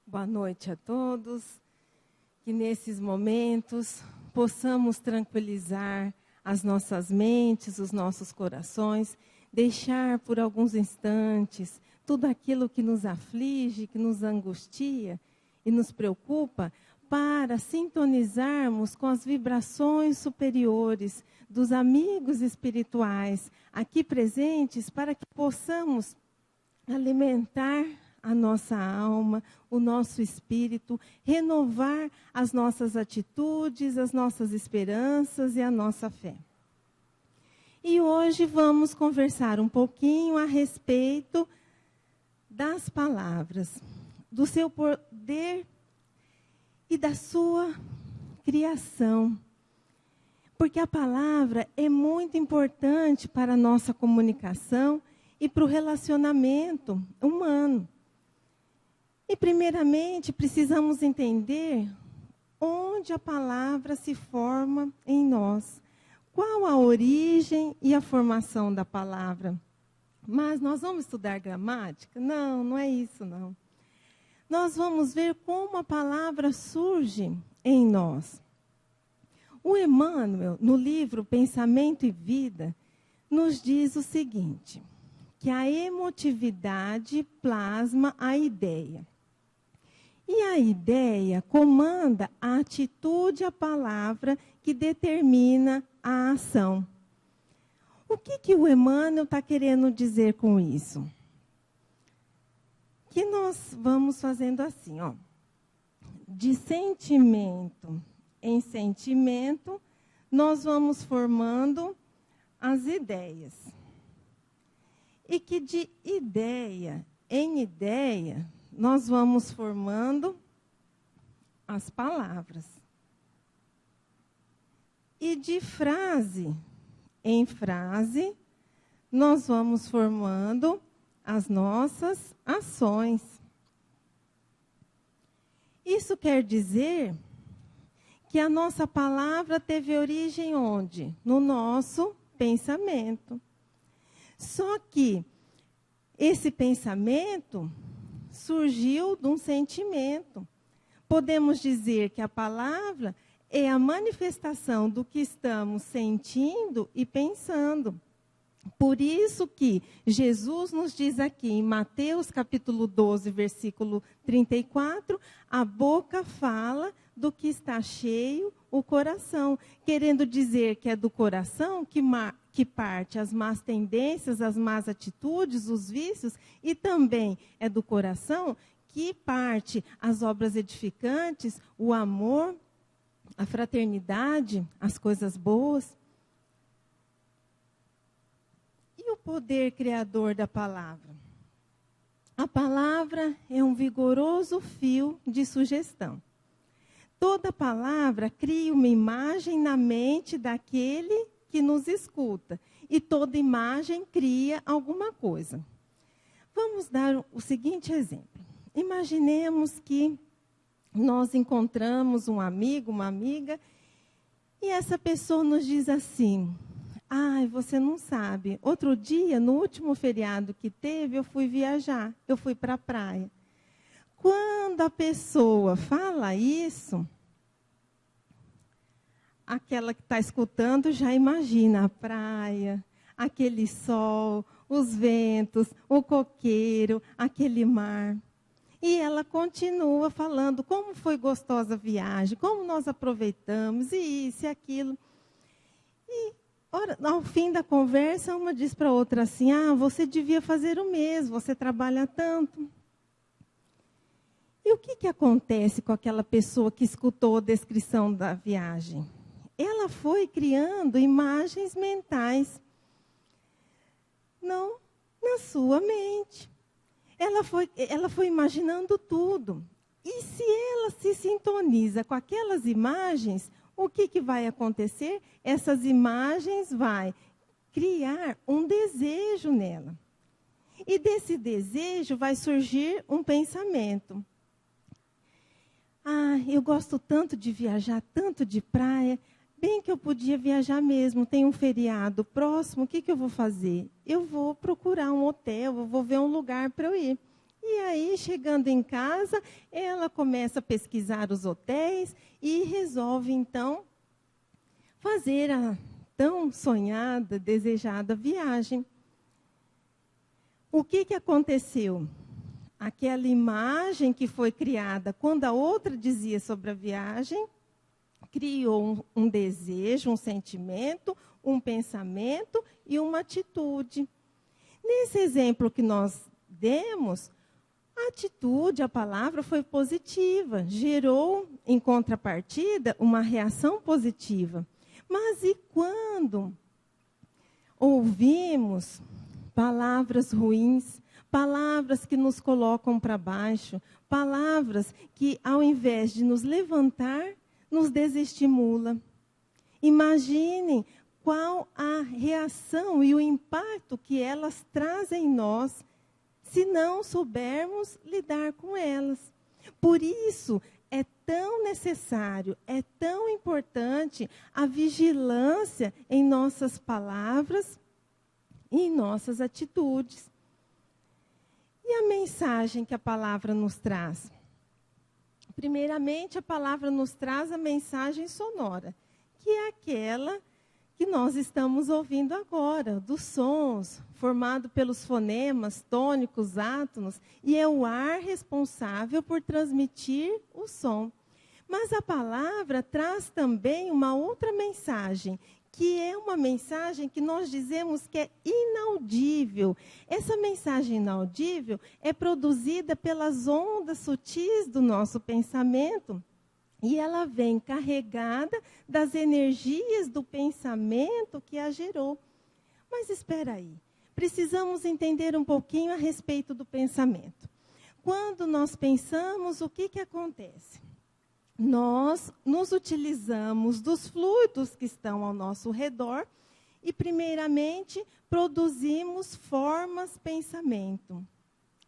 Boa noite a todos. Que nesses momentos possamos tranquilizar as nossas mentes, os nossos corações, deixar por alguns instantes tudo aquilo que nos aflige, que nos angustia e nos preocupa, para sintonizarmos com as vibrações superiores dos amigos espirituais aqui presentes, para que possamos alimentar a nossa alma, o nosso espírito, renovar as nossas atitudes, as nossas esperanças e a nossa fé. E hoje vamos conversar um pouquinho a respeito das palavras, do seu poder e da sua criação. Porque a palavra é muito importante para a nossa comunicação e para o relacionamento humano. E, primeiramente, precisamos entender onde a palavra se forma em nós. Qual a origem e a formação da palavra? Mas nós vamos estudar gramática? Não, não é isso, não. Nós vamos ver como a palavra surge em nós. O Emmanuel, no livro Pensamento e Vida, nos diz o seguinte, que a emotividade plasma a ideia. E a ideia comanda a atitude, a palavra que determina a ação. O que o Emmanuel está querendo dizer com isso? Que nós vamos fazendo assim, ó. De sentimento em sentimento, nós vamos formando as ideias. E que de ideia em ideia, nós vamos formando as palavras. E de frase em frase, nós vamos formando as nossas ações. Isso quer dizer que a nossa palavra teve origem onde? No nosso pensamento. Só que esse pensamento surgiu de um sentimento. Podemos dizer que a palavra é a manifestação do que estamos sentindo e pensando. Por isso que Jesus nos diz aqui em Mateus capítulo 12, versículo 34, a boca fala do que está cheio o coração, querendo dizer que é do coração que parte as más tendências, as más atitudes, os vícios, e também é do coração que parte as obras edificantes, o amor, a fraternidade, as coisas boas. E o poder criador da palavra? A palavra é um vigoroso fio de sugestão. Toda palavra cria uma imagem na mente daquele que nos escuta. E toda imagem cria alguma coisa. Vamos dar o seguinte exemplo. Imaginemos que nós encontramos um amigo, uma amiga, e essa pessoa nos diz assim: ai, você não sabe, outro dia, no último feriado que teve, eu fui viajar, eu fui para a praia. Quando a pessoa fala isso, aquela que está escutando já imagina a praia, aquele sol, os ventos, o coqueiro, aquele mar. E ela continua falando como foi gostosa a viagem, como nós aproveitamos, e isso e aquilo. E ao fim da conversa, uma diz para a outra assim: ah, você devia fazer o mesmo, você trabalha tanto. E o que acontece com aquela pessoa que escutou a descrição da viagem? Ela foi criando imagens mentais, não na sua mente. Ela foi imaginando tudo. E se ela se sintoniza com aquelas imagens, o que vai acontecer? Essas imagens vão criar um desejo nela. E desse desejo vai surgir um pensamento. Ah, eu gosto tanto de viajar, tanto de praia. Bem que eu podia viajar mesmo, tem um feriado próximo, o que eu vou fazer? Eu vou procurar um hotel, eu vou ver um lugar para eu ir. E aí, chegando em casa, ela começa a pesquisar os hotéis e resolve, então, fazer a tão sonhada, desejada viagem. O que aconteceu? Aquela imagem que foi criada quando a outra dizia sobre a viagem, criou um desejo, um sentimento, um pensamento e uma atitude. Nesse exemplo que nós demos, a atitude, a palavra foi positiva, gerou, em contrapartida, uma reação positiva. Mas e quando ouvimos palavras ruins, palavras que nos colocam para baixo, palavras que, ao invés de nos levantar, nos desestimula? Imaginem qual a reação e o impacto que elas trazem em nós, se não soubermos lidar com elas. Por isso, é tão necessário, é tão importante a vigilância em nossas palavras e em nossas atitudes. E a mensagem que a palavra nos traz? Primeiramente, a palavra nos traz a mensagem sonora, que é aquela que nós estamos ouvindo agora, dos sons, formado pelos fonemas, tônicos, átonos, e é o ar responsável por transmitir o som. Mas a palavra traz também uma outra mensagem, que é uma mensagem que nós dizemos que é inaudível. Essa mensagem inaudível é produzida pelas ondas sutis do nosso pensamento, e ela vem carregada das energias do pensamento que a gerou. Mas espera aí, precisamos entender um pouquinho a respeito do pensamento. Quando nós pensamos, o que acontece? Nós nos utilizamos dos fluidos que estão ao nosso redor e, primeiramente, produzimos formas pensamento.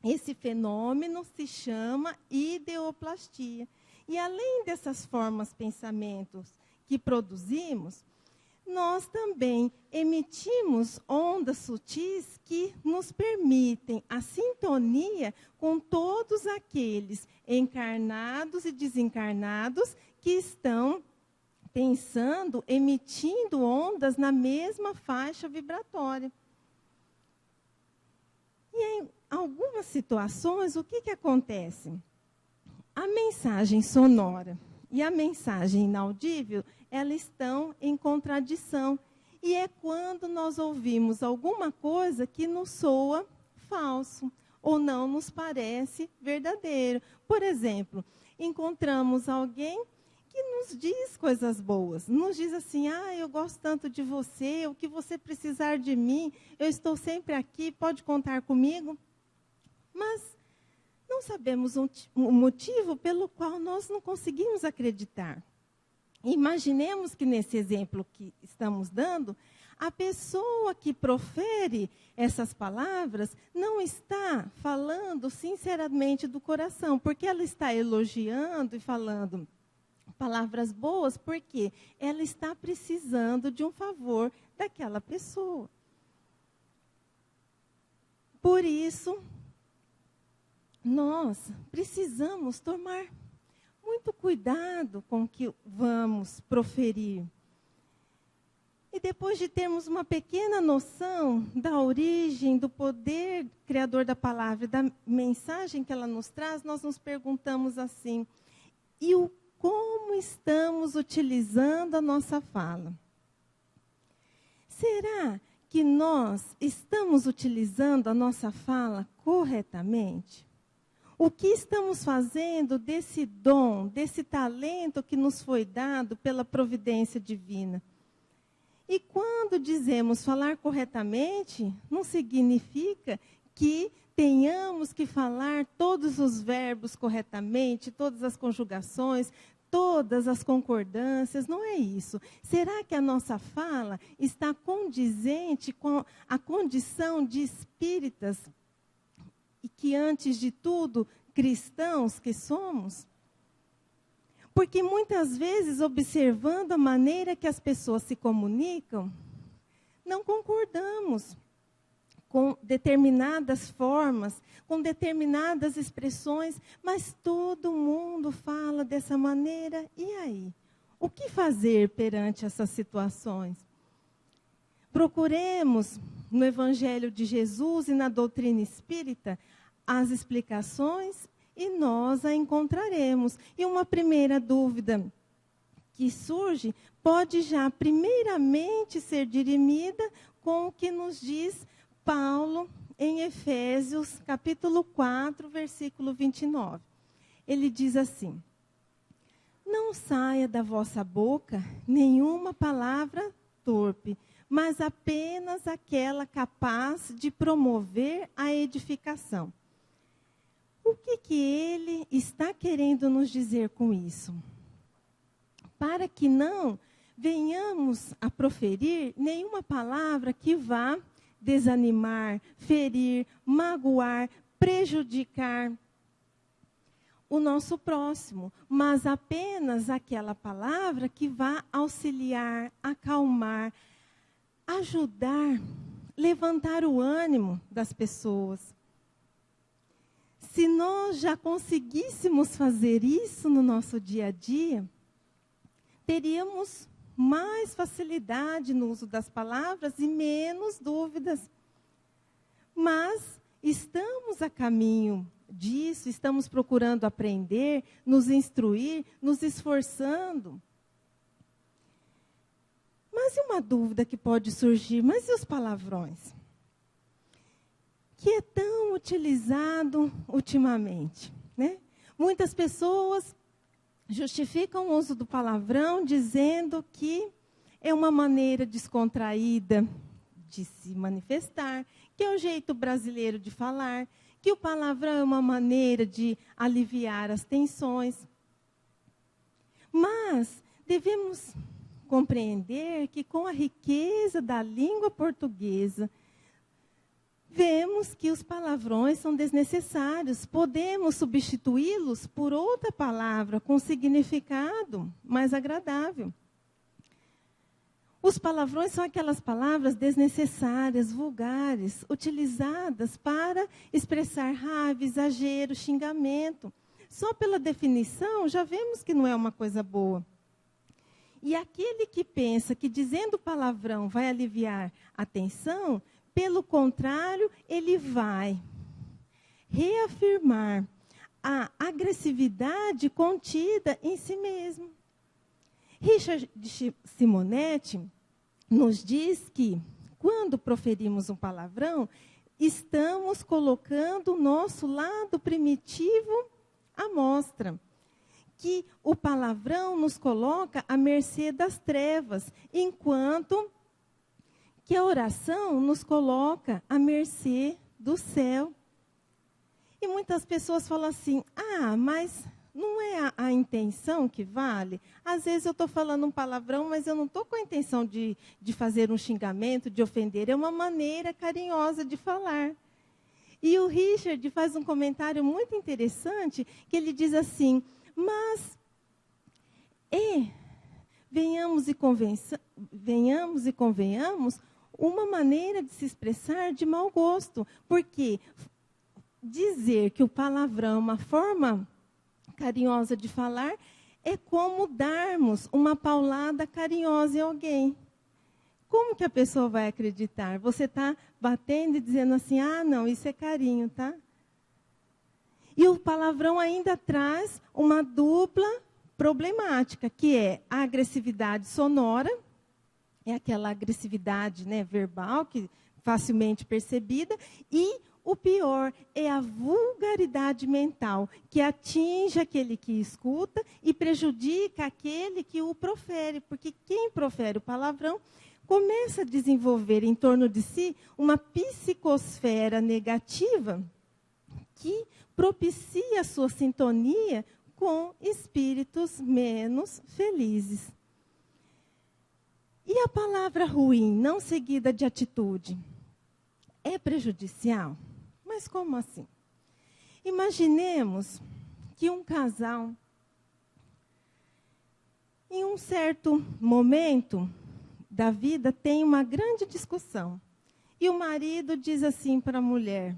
Esse fenômeno se chama ideoplastia. E além dessas formas pensamentos que produzimos, nós também emitimos ondas sutis que nos permitem a sintonia com todos aqueles encarnados e desencarnados que estão pensando, emitindo ondas na mesma faixa vibratória. E em algumas situações, o que acontece? A mensagem sonora e a mensagem inaudível, elas estão em contradição. E é quando nós ouvimos alguma coisa que nos soa falso ou não nos parece verdadeiro. Por exemplo, encontramos alguém que nos diz coisas boas, nos diz assim: eu gosto tanto de você, o que você precisar de mim, eu estou sempre aqui, pode contar comigo. Mas não sabemos o motivo pelo qual nós não conseguimos acreditar. Imaginemos que nesse exemplo que estamos dando, a pessoa que profere essas palavras não está falando sinceramente do coração, porque ela está elogiando e falando palavras boas, porque ela está precisando de um favor daquela pessoa. Por isso, nós precisamos tomar muito cuidado com o que vamos proferir. E depois de termos uma pequena noção da origem, do poder criador da palavra, da mensagem que ela nos traz, nós nos perguntamos assim: como estamos utilizando a nossa fala? Será que nós estamos utilizando a nossa fala corretamente? O que estamos fazendo desse dom, desse talento que nos foi dado pela providência divina? E quando dizemos falar corretamente, não significa que tenhamos que falar todos os verbos corretamente, todas as conjugações, todas as concordâncias, não é isso. Será que a nossa fala está condizente com a condição de espíritas e que, antes de tudo, cristãos que somos? Porque muitas vezes, observando a maneira que as pessoas se comunicam, não concordamos com determinadas formas, com determinadas expressões, mas todo mundo fala dessa maneira. E aí? O que fazer perante essas situações? Procuremos no Evangelho de Jesus e na doutrina espírita as explicações e nós a encontraremos. E uma primeira dúvida que surge pode já primeiramente ser dirimida com o que nos diz Paulo em Efésios, capítulo 4, versículo 29. Ele diz assim: não saia da vossa boca nenhuma palavra torpe, mas apenas aquela capaz de promover a edificação. O que ele está querendo nos dizer com isso? Para que não venhamos a proferir nenhuma palavra que vá desanimar, ferir, magoar, prejudicar o nosso próximo, mas apenas aquela palavra que vá auxiliar, acalmar, ajudar, levantar o ânimo das pessoas. Se nós já conseguíssemos fazer isso no nosso dia a dia, teríamos mais facilidade no uso das palavras e menos dúvidas. Mas estamos a caminho disso, estamos procurando aprender, nos instruir, nos esforçando. Mas e uma dúvida que pode surgir, mas e os palavrões? Que é tão utilizado ultimamente, né? Muitas pessoas justificam o uso do palavrão dizendo que é uma maneira descontraída de se manifestar, que é o jeito brasileiro de falar, que o palavrão é uma maneira de aliviar as tensões. Mas devemos compreender que com a riqueza da língua portuguesa, vemos que os palavrões são desnecessários. Podemos substituí-los por outra palavra com significado mais agradável. Os palavrões são aquelas palavras desnecessárias, vulgares, utilizadas para expressar raiva, exagero, xingamento. Só pela definição, já vemos que não é uma coisa boa. E aquele que pensa que dizendo palavrão vai aliviar a tensão, pelo contrário, ele vai reafirmar a agressividade contida em si mesmo. Richard Simonetti nos diz que, quando proferimos um palavrão, estamos colocando o nosso lado primitivo à mostra. Que o palavrão nos coloca à mercê das trevas, enquanto que a oração nos coloca à mercê do céu. E muitas pessoas falam assim, mas não é a intenção que vale? Às vezes eu estou falando um palavrão, mas eu não estou com a intenção de fazer um xingamento, de ofender. É uma maneira carinhosa de falar. E o Richard faz um comentário muito interessante, que ele diz assim, mas venhamos e convenhamos, uma maneira de se expressar de mau gosto, porque dizer que o palavrão é uma forma carinhosa de falar é como darmos uma paulada carinhosa em alguém. Como que a pessoa vai acreditar? Você está batendo e dizendo assim, não, isso é carinho, tá? E o palavrão ainda traz uma dupla problemática, que é a agressividade sonora, é aquela agressividade, né, verbal, que facilmente percebida, e o pior é a vulgaridade mental, que atinge aquele que escuta e prejudica aquele que o profere, porque quem profere o palavrão começa a desenvolver em torno de si uma psicosfera negativa que propicia a sua sintonia com espíritos menos felizes. E a palavra ruim, não seguida de atitude, é prejudicial? Mas como assim? Imaginemos que um casal, em um certo momento da vida, tem uma grande discussão. E o marido diz assim para a mulher: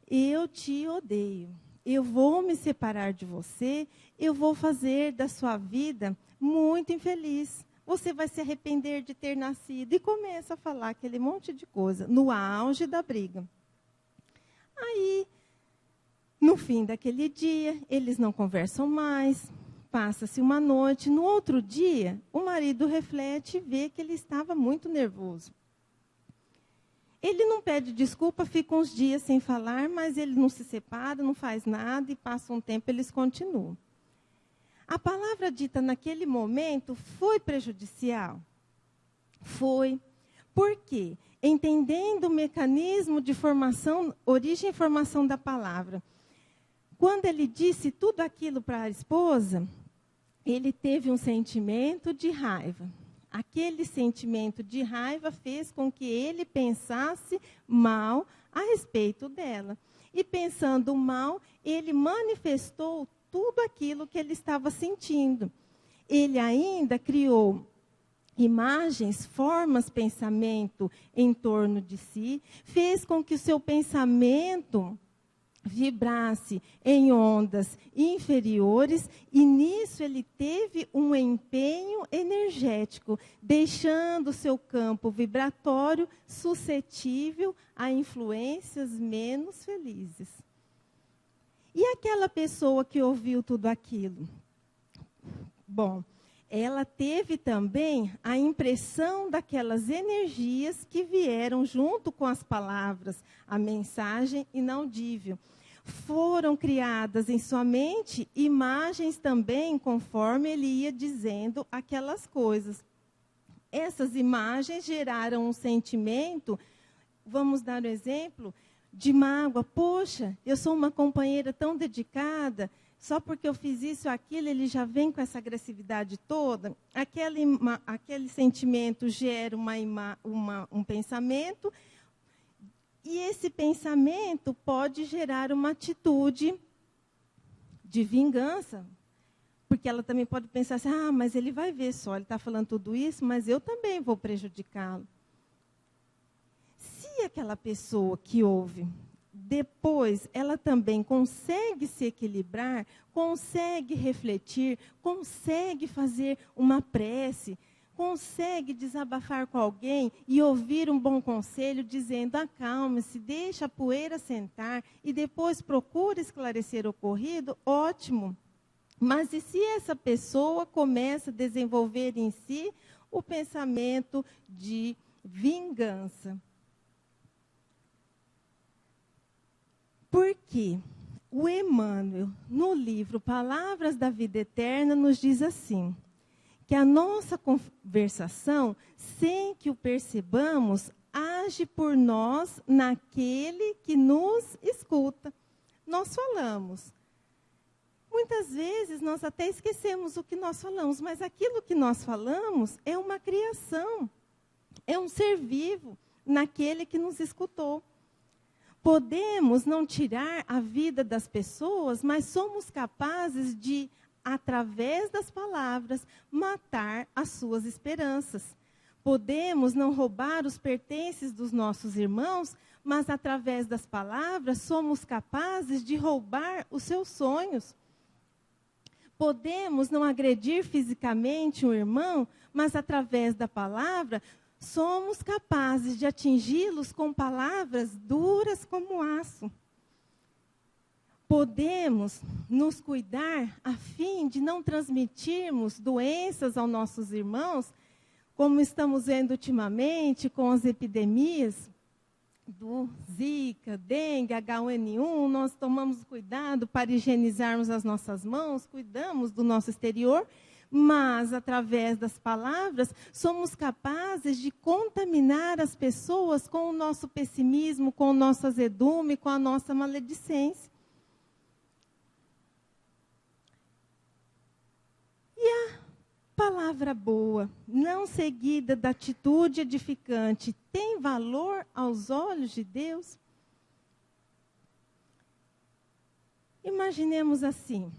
eu te odeio, eu vou me separar de você, eu vou fazer da sua vida muito infeliz. Você vai se arrepender de ter nascido. E começa a falar aquele monte de coisa, no auge da briga. Aí, no fim daquele dia, eles não conversam mais, passa-se uma noite. No outro dia, o marido reflete e vê que ele estava muito nervoso. Ele não pede desculpa, fica uns dias sem falar, mas ele não se separa, não faz nada, e passa um tempo, eles continuam. A palavra dita naquele momento foi prejudicial? Foi. Por quê? Entendendo o mecanismo de formação, origem e formação da palavra. Quando ele disse tudo aquilo para a esposa, ele teve um sentimento de raiva. Aquele sentimento de raiva fez com que ele pensasse mal a respeito dela. E pensando mal, ele manifestou tudo aquilo que ele estava sentindo. Ele ainda criou imagens, formas, pensamento em torno de si, fez com que o seu pensamento vibrasse em ondas inferiores, e nisso ele teve um empenho energético, deixando o seu campo vibratório suscetível a influências menos felizes. E aquela pessoa que ouviu tudo aquilo? Bom, ela teve também a impressão daquelas energias que vieram junto com as palavras, a mensagem inaudível. Foram criadas em sua mente imagens também, conforme ele ia dizendo aquelas coisas. Essas imagens geraram um sentimento, vamos dar um exemplo, de mágoa. Poxa, eu sou uma companheira tão dedicada, só porque eu fiz isso ou aquilo, ele já vem com essa agressividade toda. Aquele sentimento gera um pensamento, e esse pensamento pode gerar uma atitude de vingança, porque ela também pode pensar assim: ah, mas ele vai ver só, ele está falando tudo isso, mas eu também vou prejudicá-lo. Se aquela pessoa que ouve, depois ela também consegue se equilibrar, consegue refletir, consegue fazer uma prece, consegue desabafar com alguém e ouvir um bom conselho dizendo: acalme-se, deixa a poeira sentar e depois procura esclarecer o ocorrido, ótimo. Mas e se essa pessoa começa a desenvolver em si o pensamento de vingança? Por quê? O Emmanuel, no livro Palavras da Vida Eterna, nos diz assim: que a nossa conversação, sem que o percebamos, age por nós naquele que nos escuta. Nós falamos. Muitas vezes nós até esquecemos o que nós falamos, mas aquilo que nós falamos é uma criação, é um ser vivo naquele que nos escutou. Podemos não tirar a vida das pessoas, mas somos capazes de, através das palavras, matar as suas esperanças. Podemos não roubar os pertences dos nossos irmãos, mas através das palavras somos capazes de roubar os seus sonhos. Podemos não agredir fisicamente um irmão, mas através da palavra somos capazes de atingi-los com palavras duras como aço. Podemos nos cuidar a fim de não transmitirmos doenças aos nossos irmãos, como estamos vendo ultimamente com as epidemias do Zika, dengue, H1N1. Nós tomamos cuidado para higienizarmos as nossas mãos, cuidamos do nosso exterior, mas através das palavras somos capazes de contaminar as pessoas com o nosso pessimismo, com o nosso azedume, com a nossa maledicência. E a palavra boa, não seguida da atitude edificante, tem valor aos olhos de Deus? Imaginemos assim: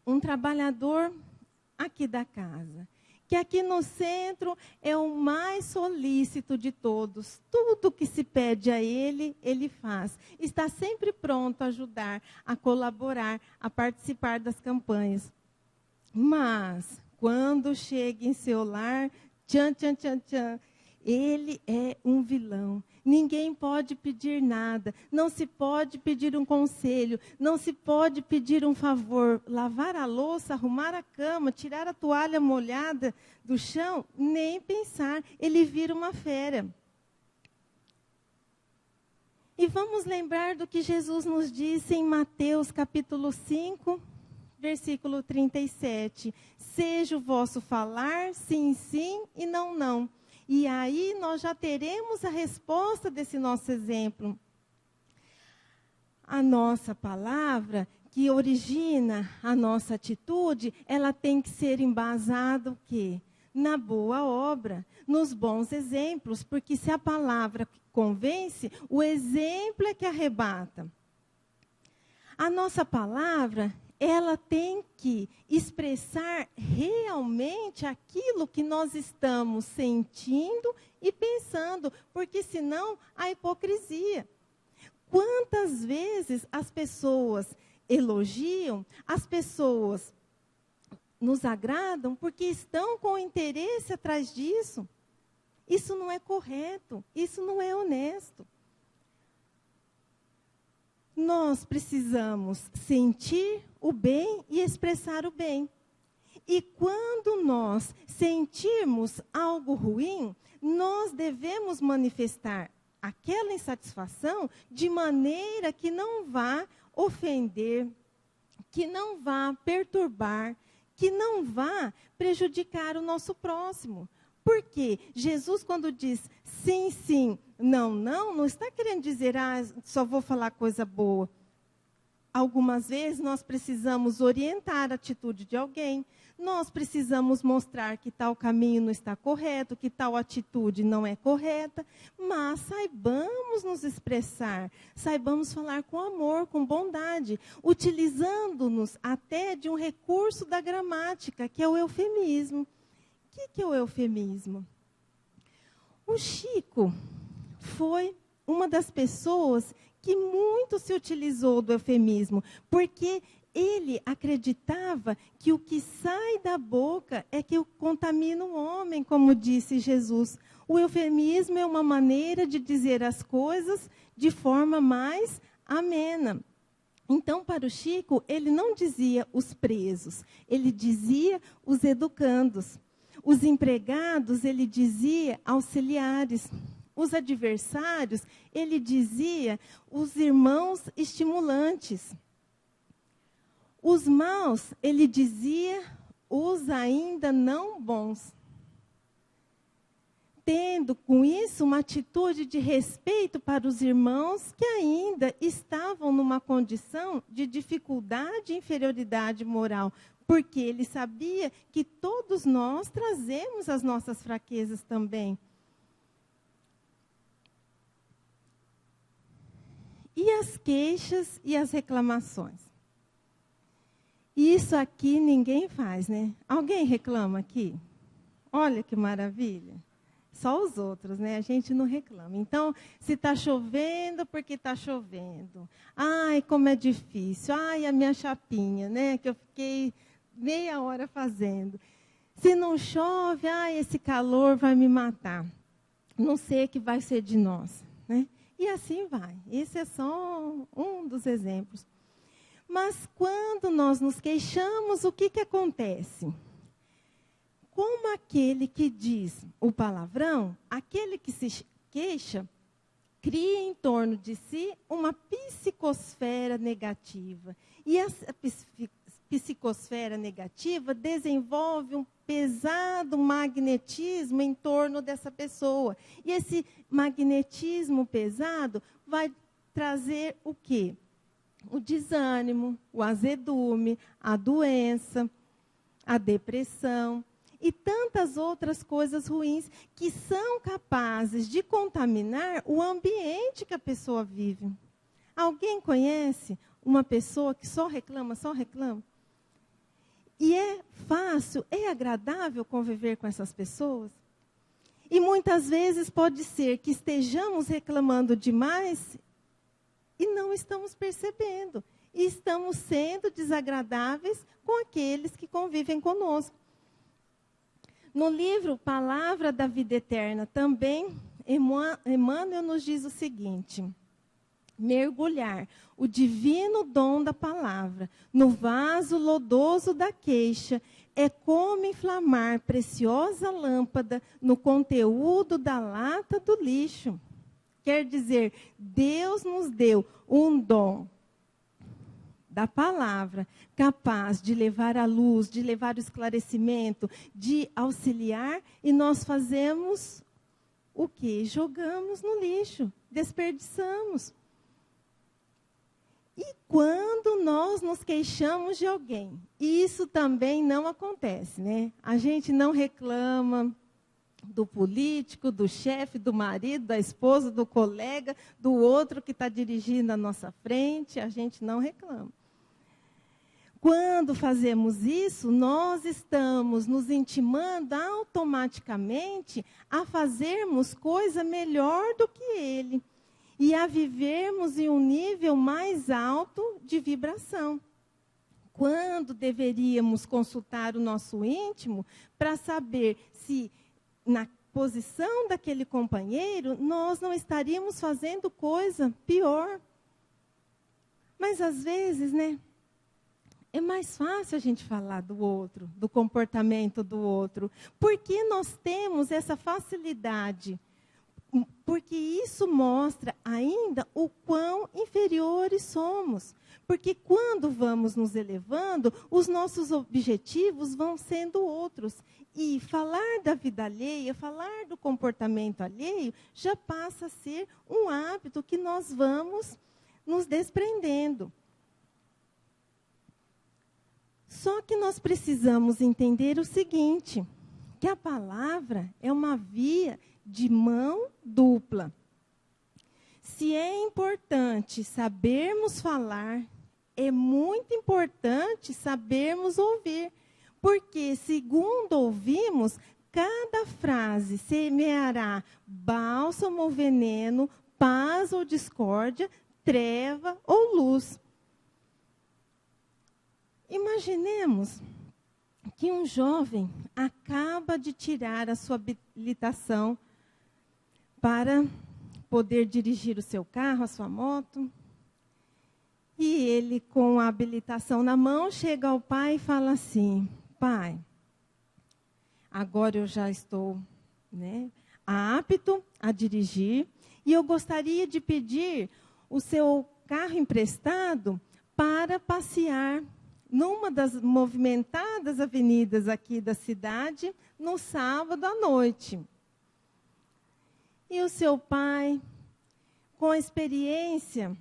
um trabalhador aqui da casa, que aqui no centro é o mais solícito de todos. Tudo que se pede a ele, ele faz. Está sempre pronto a ajudar, a colaborar, a participar das campanhas. Mas, quando chega em seu lar, tchan, tchan, tchan, tchan, ele é um vilão. Ninguém pode pedir nada, não se pode pedir um conselho, não se pode pedir um favor. Lavar a louça, arrumar a cama, tirar a toalha molhada do chão, nem pensar, ele vira uma fera. E vamos lembrar do que Jesus nos disse em Mateus capítulo 5, versículo 37. Seja o vosso falar sim, sim e não, não. E aí nós já teremos a resposta desse nosso exemplo. A nossa palavra, que origina a nossa atitude, ela tem que ser embasada o quê? Na boa obra, nos bons exemplos, porque se a palavra convence, o exemplo é que arrebata. A nossa palavra, ela tem que expressar realmente aquilo que nós estamos sentindo e pensando, porque senão a hipocrisia. Quantas vezes as pessoas elogiam, as pessoas nos agradam porque estão com interesse atrás disso? Isso não é correto, isso não é honesto. Nós precisamos sentir o bem e expressar o bem. E quando nós sentirmos algo ruim, nós devemos manifestar aquela insatisfação de maneira que não vá ofender, que não vá perturbar, que não vá prejudicar o nosso próximo. Porque Jesus, quando diz sim, sim, não, não, não está querendo dizer, só vou falar coisa boa. Algumas vezes nós precisamos orientar a atitude de alguém, nós precisamos mostrar que tal caminho não está correto, que tal atitude não é correta, mas saibamos nos expressar, saibamos falar com amor, com bondade, utilizando-nos até de um recurso da gramática, que é o eufemismo. O que é o eufemismo? O Chico foi uma das pessoas que muito se utilizou do eufemismo, porque ele acreditava que o que sai da boca é que contamina o homem, como disse Jesus. O eufemismo é uma maneira de dizer as coisas de forma mais amena. Então, para o Chico, ele não dizia os presos, ele dizia os educandos. Os empregados, ele dizia auxiliares. Os adversários, ele dizia os irmãos estimulantes. Os maus, ele dizia os ainda não bons. Tendo com isso uma atitude de respeito para os irmãos que ainda estavam numa condição de dificuldade e inferioridade moral, porque ele sabia que todos nós trazemos as nossas fraquezas também. E as queixas e as reclamações? Isso aqui ninguém faz, né? Alguém reclama aqui? Olha que maravilha. Só os outros, né? A gente não reclama. Então, se está chovendo, porque está chovendo. Ai, como é difícil. Ai, a minha chapinha, né? Que eu fiquei meia hora fazendo. Se não chove, ai, esse calor vai me matar. Não sei o que vai ser de nós, né? E assim vai. Esse é só um dos exemplos. Mas quando nós nos queixamos, o que acontece? Como aquele que diz o palavrão, aquele que se queixa, cria em torno de si uma psicosfera negativa. E essa psicosfera negativa desenvolve um pesado magnetismo em torno dessa pessoa. E esse magnetismo pesado vai trazer o quê? O desânimo, o azedume, a doença, a depressão e tantas outras coisas ruins que são capazes de contaminar o ambiente que a pessoa vive. Alguém conhece uma pessoa que só reclama, só reclama? E é fácil, é agradável conviver com essas pessoas? E muitas vezes pode ser que estejamos reclamando demais e não estamos percebendo. E estamos sendo desagradáveis com aqueles que convivem conosco. No livro Palavra da Vida Eterna, também, Emmanuel nos diz o seguinte: mergulhar o divino dom da palavra no vaso lodoso da queixa é como inflamar preciosa lâmpada no conteúdo da lata do lixo. Quer dizer, Deus nos deu um dom da palavra, capaz de levar a luz, de levar o esclarecimento, de auxiliar, e nós fazemos o quê? Jogamos no lixo, desperdiçamos. E quando nós nos queixamos de alguém, isso também não acontece, né? A gente não reclama do político, do chefe, do marido, da esposa, do colega, do outro que está dirigindo à nossa frente, a gente não reclama. Quando fazemos isso, nós estamos nos intimando automaticamente a fazermos coisa melhor do que ele e a vivermos em um nível mais alto de vibração. Quando deveríamos consultar o nosso íntimo para saber se, na posição daquele companheiro, nós não estaríamos fazendo coisa pior. Mas, às vezes, né? É mais fácil a gente falar do outro, do comportamento do outro. Porque nós temos essa facilidade? Porque isso mostra ainda o quão inferiores somos. Porque quando vamos nos elevando, os nossos objetivos vão sendo outros. E falar da vida alheia, falar do comportamento alheio, já passa a ser um hábito que nós vamos nos desprendendo. Só que nós precisamos entender o seguinte, que a palavra é uma via de mão dupla. Se é importante sabermos falar, é muito importante sabermos ouvir. Porque, segundo ouvimos, cada frase semeará bálsamo ou veneno, paz ou discórdia, treva ou luz. Imaginemos que um jovem acaba de tirar a sua habilitação para poder dirigir o seu carro, a sua moto. E ele, com a habilitação na mão, chega ao pai e fala assim: pai, agora eu já estou, né, apto a dirigir e eu gostaria de pedir o seu carro emprestado para passear numa das movimentadas avenidas aqui da cidade, no sábado à noite. E o seu pai, com a experiência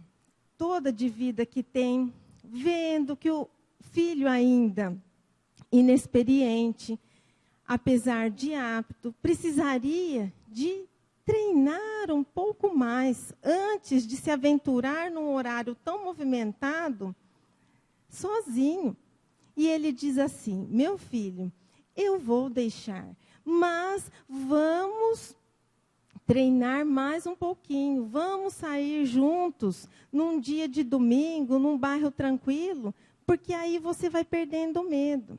toda de vida que tem, vendo que o filho ainda inexperiente, apesar de apto, precisaria de treinar um pouco mais antes de se aventurar num horário tão movimentado, sozinho. E ele diz assim: meu filho, eu vou deixar, mas vamos treinar mais um pouquinho, vamos sair juntos num dia de domingo, num bairro tranquilo, porque aí você vai perdendo o medo.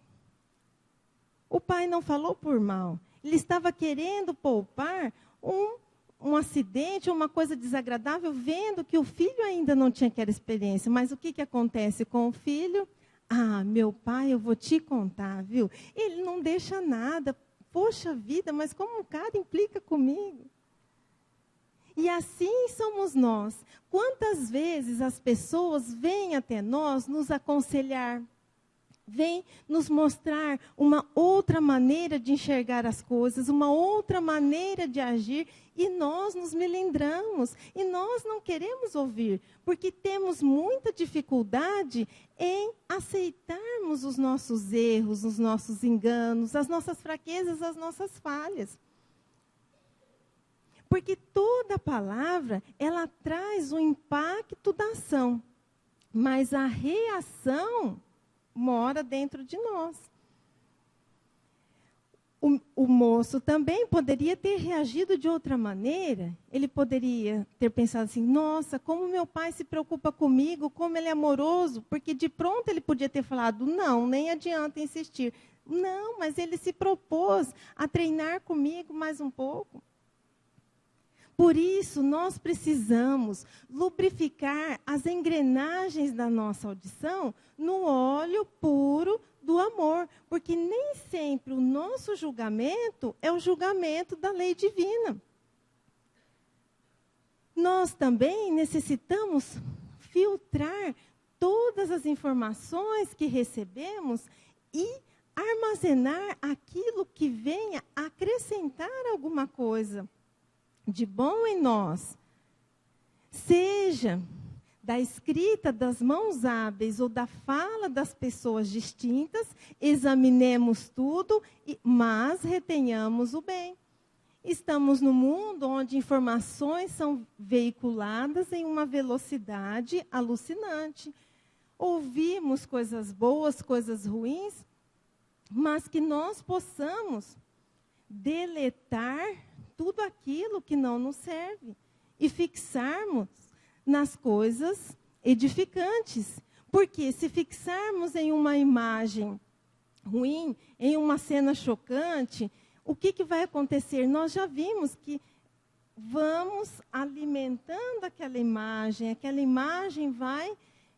O pai não falou por mal, ele estava querendo poupar um acidente, uma coisa desagradável, vendo que o filho ainda não tinha aquela experiência. Mas o que acontece com o filho? Ah, meu pai, eu vou te contar, viu? Ele não deixa nada. Poxa vida, mas como o cara implica comigo? E assim somos nós. Quantas vezes as pessoas vêm até nós nos aconselhar, vêm nos mostrar uma outra maneira de enxergar as coisas, uma outra maneira de agir, e nós nos melindramos, e nós não queremos ouvir, porque temos muita dificuldade em aceitarmos os nossos erros, os nossos enganos, as nossas fraquezas, as nossas falhas. Porque toda palavra, ela traz o impacto da ação, mas a reação mora dentro de nós. O moço também poderia ter reagido de outra maneira. Ele poderia ter pensado assim, nossa, como meu pai se preocupa comigo, como ele é amoroso, porque de pronto ele podia ter falado, não, nem adianta insistir. Não, mas ele se propôs a treinar comigo mais um pouco. Por isso, nós precisamos lubrificar as engrenagens da nossa audição no óleo puro do amor, porque nem sempre o nosso julgamento é o julgamento da lei divina. Nós também necessitamos filtrar todas as informações que recebemos e armazenar aquilo que venha acrescentar alguma coisa de bom em nós, seja da escrita das mãos hábeis ou da fala das pessoas distintas, examinemos tudo, mas retenhamos o bem. Estamos num mundo onde informações são veiculadas em uma velocidade alucinante. Ouvimos coisas boas, coisas ruins, mas que nós possamos deletar tudo aquilo que não nos serve e fixarmos nas coisas edificantes. Porque se fixarmos em uma imagem ruim, em uma cena chocante, o que vai acontecer? Nós já vimos que vamos alimentando aquela imagem vai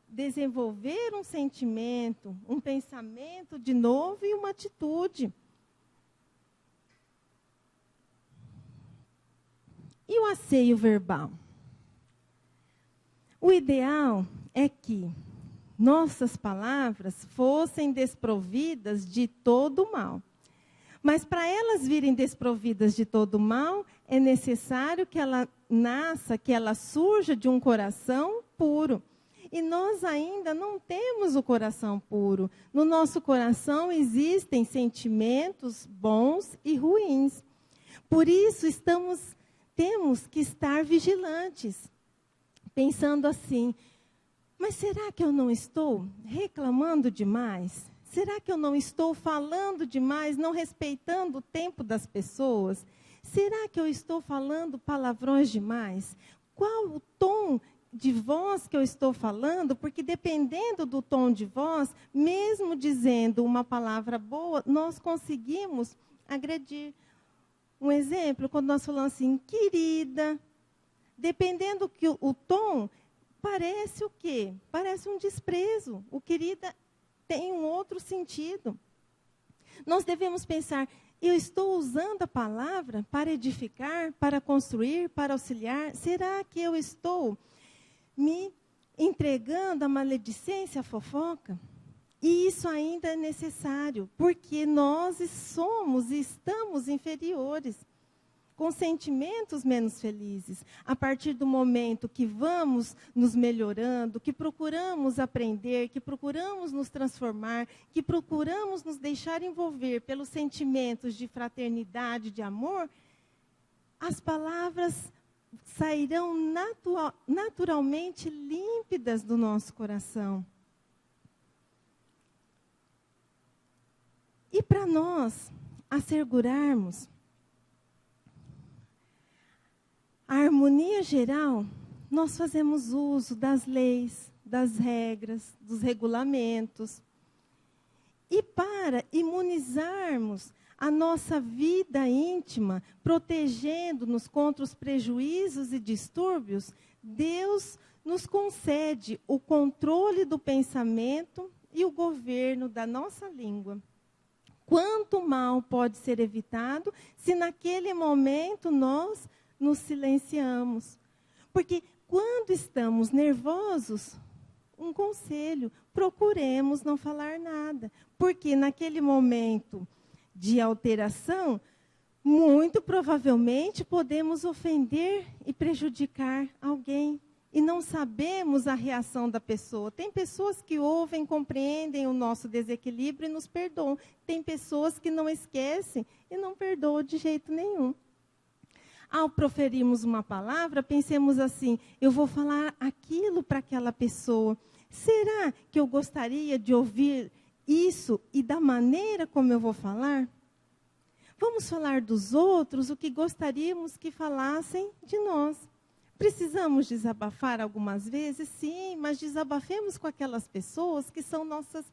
desenvolver um sentimento, um pensamento de novo e uma atitude. E o asseio verbal? O ideal é que nossas palavras fossem desprovidas de todo mal. Mas para elas virem desprovidas de todo mal, é necessário que ela nasça, que ela surja de um coração puro. E nós ainda não temos o coração puro. No nosso coração existem sentimentos bons e ruins. Por isso temos que estar vigilantes, pensando assim, mas será que eu não estou reclamando demais? Será que eu não estou falando demais, não respeitando o tempo das pessoas? Será que eu estou falando palavrões demais? Qual o tom de voz que eu estou falando? Porque dependendo do tom de voz, mesmo dizendo uma palavra boa, nós conseguimos agredir. Um exemplo, quando nós falamos assim, querida, dependendo que o tom, parece o quê? Parece um desprezo. O querida tem um outro sentido. Nós devemos pensar, eu estou usando a palavra para edificar, para construir, para auxiliar? Será que eu estou me entregando à maledicência, à fofoca? E isso ainda é necessário, porque nós somos e estamos inferiores, com sentimentos menos felizes. A partir do momento que vamos nos melhorando, que procuramos aprender, que procuramos nos transformar, que procuramos nos deixar envolver pelos sentimentos de fraternidade, de amor, as palavras sairão naturalmente límpidas do nosso coração. E para nós assegurarmos a harmonia geral, nós fazemos uso das leis, das regras, dos regulamentos. E para imunizarmos a nossa vida íntima, protegendo-nos contra os prejuízos e distúrbios, Deus nos concede o controle do pensamento e o governo da nossa língua. Quanto mal pode ser evitado se naquele momento nós nos silenciamos? Porque quando estamos nervosos, um conselho, procuremos não falar nada. Porque naquele momento de alteração, muito provavelmente podemos ofender e prejudicar alguém. E não sabemos a reação da pessoa. Tem pessoas que ouvem, compreendem o nosso desequilíbrio e nos perdoam. Tem pessoas que não esquecem e não perdoam de jeito nenhum. Ao proferirmos uma palavra, pensemos assim, eu vou falar aquilo para aquela pessoa. Será que eu gostaria de ouvir isso e da maneira como eu vou falar? Vamos falar dos outros o que gostaríamos que falassem de nós. Precisamos desabafar algumas vezes? Sim, mas desabafemos com aquelas pessoas que são nossas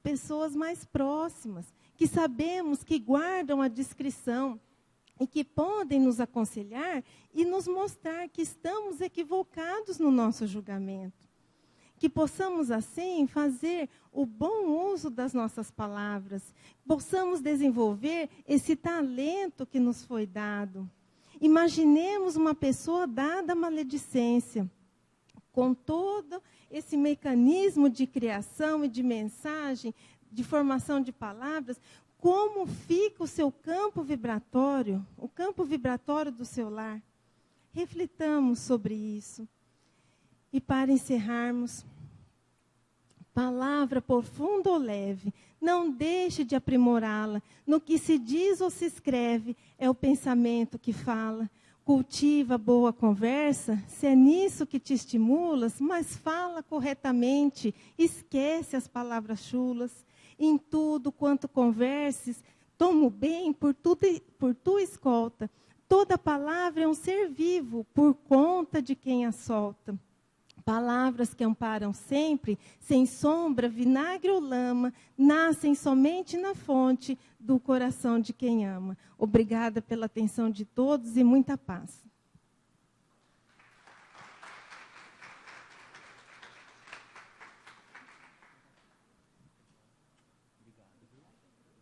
pessoas mais próximas, que sabemos que guardam a discrição e que podem nos aconselhar e nos mostrar que estamos equivocados no nosso julgamento. Que possamos, assim, fazer o bom uso das nossas palavras, possamos desenvolver esse talento que nos foi dado. Imaginemos uma pessoa dada à maledicência, com todo esse mecanismo de criação e de mensagem, de formação de palavras, como fica o seu campo vibratório, o campo vibratório do seu lar. Reflitamos sobre isso. E para encerrarmos, palavra profunda ou leve, não deixe de aprimorá-la. No que se diz ou se escreve, é o pensamento que fala. Cultiva boa conversa, se é nisso que te estimulas, mas fala corretamente, esquece as palavras chulas. Em tudo quanto converses, toma o bem por tua escolta. Toda palavra é um ser vivo, por conta de quem a solta. Palavras que amparam sempre, sem sombra, vinagre ou lama, nascem somente na fonte do coração de quem ama. Obrigada pela atenção de todos e muita paz.